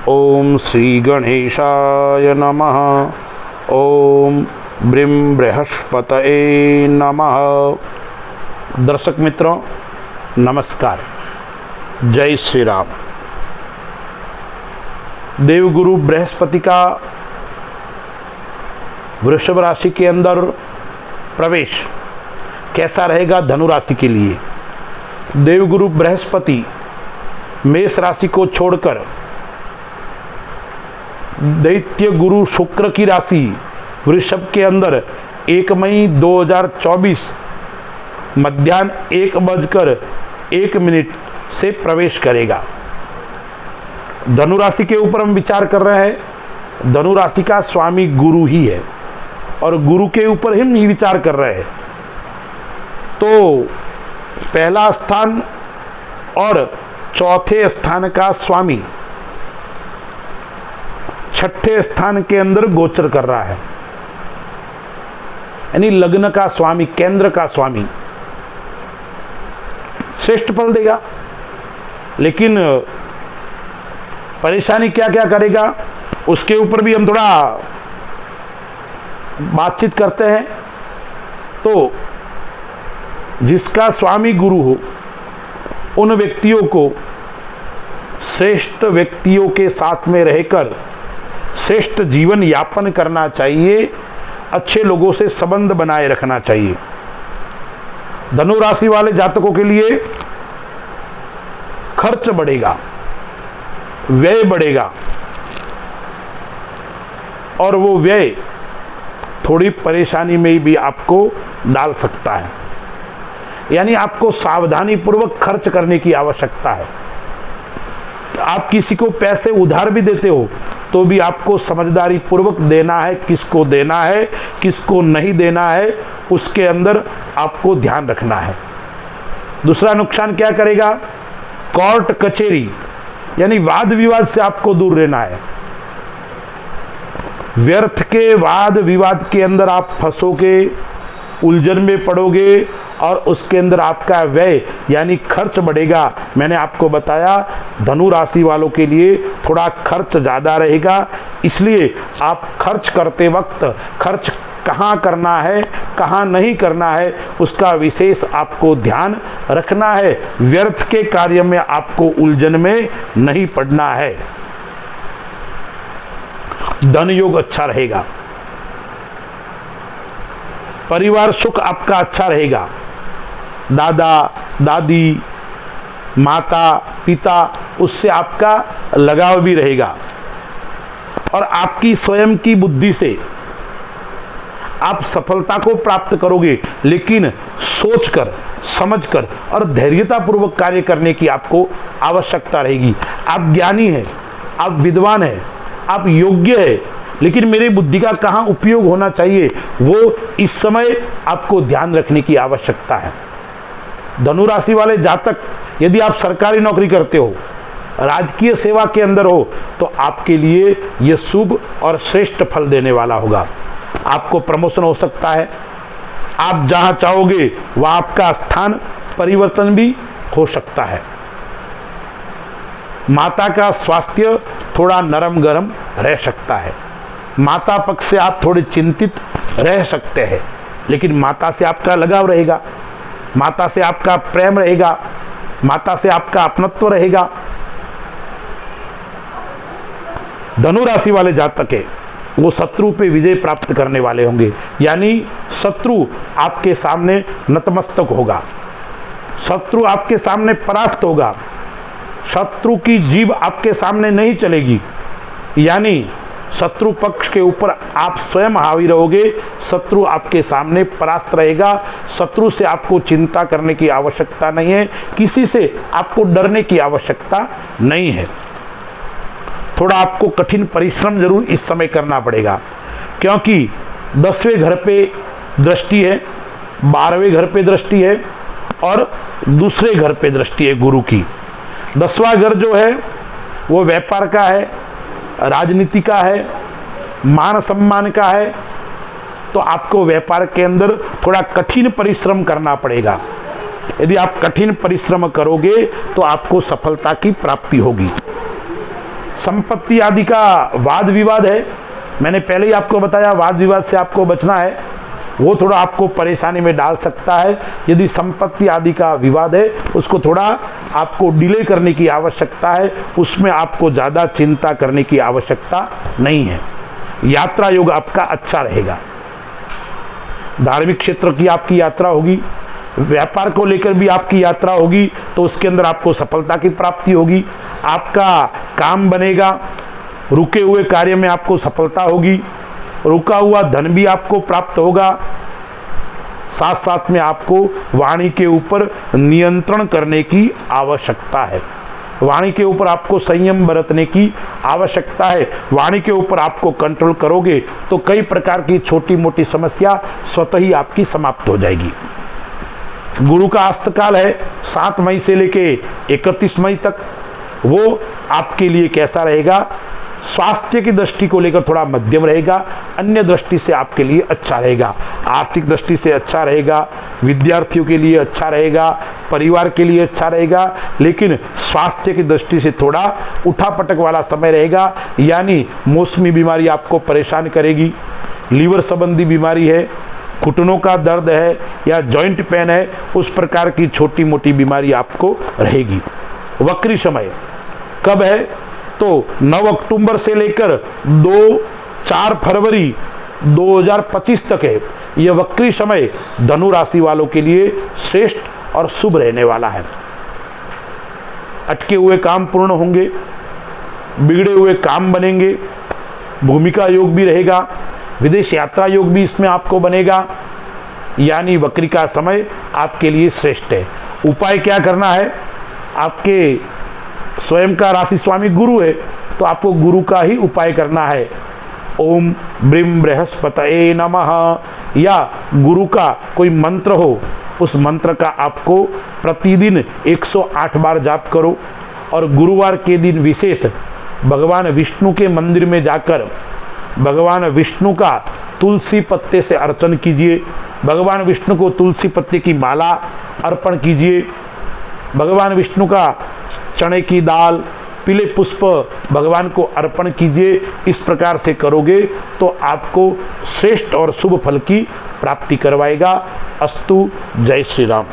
ओम श्री गणेशाय नमः। ओम ब्रीं बृहस्पतये नमः। दर्शक मित्रों नमस्कार, जय श्री राम। देवगुरु बृहस्पति का वृषभ राशि के अंदर प्रवेश कैसा रहेगा धनु राशि के लिए। देवगुरु बृहस्पति मेष राशि को छोड़कर दैत्य गुरु शुक्र की राशि वृषभ के अंदर 1 मई 2024 मध्याह्न 1:01 से प्रवेश करेगा। धनु राशि के ऊपर हम विचार कर रहे हैं। धनु राशि का स्वामी गुरु ही है और गुरु के ऊपर हम ही विचार कर रहे हैं। तो पहला स्थान और चौथे स्थान का स्वामी छठे स्थान के अंदर गोचर कर रहा है, यानी लग्न का स्वामी, केंद्र का स्वामी श्रेष्ठ फल देगा। लेकिन परेशानी क्या क्या करेगा उसके ऊपर भी हम थोड़ा बातचीत करते हैं। तो जिसका स्वामी गुरु हो उन व्यक्तियों को श्रेष्ठ व्यक्तियों के साथ में रहकर श्रेष्ठ जीवन यापन करना चाहिए, अच्छे लोगों से संबंध बनाए रखना चाहिए। धनु राशि वाले जातकों के लिए खर्च बढ़ेगा, व्यय बढ़ेगा और वो व्यय थोड़ी परेशानी में भी आपको डाल सकता है। यानी आपको सावधानी पूर्वक खर्च करने की आवश्यकता है। आप किसी को पैसे उधार भी देते हो तो भी आपको समझदारी पूर्वक देना है, किसको देना है किसको नहीं देना है उसके अंदर आपको ध्यान रखना है। दूसरा नुकसान क्या करेगा, कोर्ट कचहरी यानी वाद विवाद से आपको दूर रहना है। व्यर्थ के वाद विवाद के अंदर आप फंसोगे, उलझन में पड़ोगे और उसके अंदर आपका व्यय यानी खर्च बढ़ेगा। मैंने आपको बताया धनु राशि वालों के लिए थोड़ा खर्च ज़्यादा रहेगा, इसलिए आप खर्च करते वक्त खर्च कहाँ करना है कहाँ नहीं करना है उसका विशेष आपको ध्यान रखना है। व्यर्थ के कार्य में आपको उलझन में नहीं पड़ना है। धन योग अच्छा रहेगा, परिवार सुख आपका अच्छा रहेगा। दादा दादी माता पिता उससे आपका लगाव भी रहेगा और आपकी स्वयं की बुद्धि से आप सफलता को प्राप्त करोगे, लेकिन सोचकर समझकर और धैर्यतापूर्वक कार्य करने की आपको आवश्यकता रहेगी। आप ज्ञानी हैं, आप विद्वान हैं, आप योग्य हैं, लेकिन मेरी बुद्धि का कहाँ उपयोग होना चाहिए वो इस समय आपको ध्यान रखने की आवश्यकता है। धनु राशि वाले जातक यदि आप सरकारी नौकरी करते हो, राजकीय सेवा के अंदर हो तो आपके लिए यह शुभ और श्रेष्ठ फल देने वाला होगा। आपको प्रमोशन हो सकता है, आप जहां चाहोगे वहां आपका स्थान परिवर्तन भी हो सकता है। माता का स्वास्थ्य थोड़ा नरम गरम रह सकता है, माता पक्ष से आप थोड़े चिंतित रह सकते हैं, लेकिन माता से आपका लगाव रहेगा, माता से आपका प्रेम रहेगा, माता से आपका अपनत्व रहेगा। धनु राशि वाले जातक है वो शत्रु पे विजय प्राप्त करने वाले होंगे, यानी शत्रु आपके सामने नतमस्तक होगा, शत्रु आपके सामने परास्त होगा, शत्रु की जीभ आपके सामने नहीं चलेगी, यानी शत्रु पक्ष के ऊपर आप स्वयं हावी रहोगे, शत्रु आपके सामने परास्त रहेगा। शत्रु से आपको चिंता करने की आवश्यकता नहीं है, किसी से आपको डरने की आवश्यकता नहीं है। थोड़ा आपको कठिन परिश्रम जरूर इस समय करना पड़ेगा, क्योंकि 10वें घर पे दृष्टि है, 12वें घर पे दृष्टि है और दूसरे घर पे दृष्टि है गुरु की। 10वां घर जो है वो व्यापार का है, राजनीति का है, मान सम्मान का है। तो आपको व्यापार के अंदर थोड़ा कठिन परिश्रम करना पड़ेगा। यदि आप कठिन परिश्रम करोगे तो आपको सफलता की प्राप्ति होगी। संपत्ति आदि का वाद विवाद है, मैंने पहले ही आपको बताया वाद विवाद से आपको बचना है, वो थोड़ा आपको परेशानी में डाल सकता है। यदि संपत्ति आदि का विवाद है उसको थोड़ा आपको डिले करने की आवश्यकता है, उसमें आपको ज़्यादा चिंता करने की आवश्यकता नहीं है। यात्रा योग आपका अच्छा रहेगा, धार्मिक क्षेत्र की आपकी यात्रा होगी, व्यापार को लेकर भी आपकी यात्रा होगी, तो उसके अंदर आपको सफलता की प्राप्ति होगी, आपका काम बनेगा, रुके हुए कार्य में आपको सफलता होगी, रुका हुआ धन भी आपको प्राप्त होगा। साथ साथ में आपको वाणी के ऊपर नियंत्रण करने की आवश्यकता है, वाणी के ऊपर आपको संयम बरतने की आवश्यकता है। वाणी के ऊपर आपको कंट्रोल करोगे तो कई प्रकार की छोटी मोटी समस्या स्वतः ही आपकी समाप्त हो जाएगी। गुरु का अस्तकाल है 7 मई से लेके 31 मई तक, वो आपके लिए कैसा रहेगा? स्वास्थ्य की दृष्टि को लेकर थोड़ा मध्यम रहेगा, अन्य दृष्टि से आपके लिए अच्छा रहेगा। आर्थिक दृष्टि से अच्छा रहेगा, विद्यार्थियों के लिए अच्छा रहेगा, परिवार के लिए अच्छा रहेगा, लेकिन स्वास्थ्य की दृष्टि से थोड़ा उठापटक वाला समय रहेगा, यानी मौसमी बीमारी आपको परेशान करेगी। लीवर संबंधी बीमारी है, घुटनों का दर्द है या जॉइंट पेन है, उस प्रकार की छोटी मोटी बीमारी आपको रहेगी। वक्री समय कब है? तो 9 अक्टूबर से लेकर 4 फरवरी 2025 तक है। यह वक्री समय धनु राशि वालों के लिए श्रेष्ठ और शुभ रहने वाला है। अटके हुए काम पूर्ण होंगे, बिगड़े हुए काम बनेंगे, भूमिका योग भी रहेगा, विदेश यात्रा योग भी इसमें आपको बनेगा, यानी वक्री का समय आपके लिए श्रेष्ठ है। उपाय क्या करना है? आपके स्वयं का राशि स्वामी गुरु है, तो आपको गुरु का ही उपाय करना है। ओम ब्रीम बृहस्पतये नमः, या गुरु का कोई मंत्र हो, उस मंत्र का आपको प्रतिदिन 108 बार जाप करो। और गुरुवार के दिन विशेष भगवान विष्णु के मंदिर में जाकर भगवान विष्णु का तुलसी पत्ते से अर्चन कीजिए, भगवान विष्णु को तुलसी पत्ते की माला अर्पण कीजिए, भगवान विष्णु का चने की दाल, पीले पुष्प भगवान को अर्पण कीजिए। इस प्रकार से करोगे तो आपको श्रेष्ठ और शुभ फल की प्राप्ति करवाएगा। अस्तु। जय श्री राम।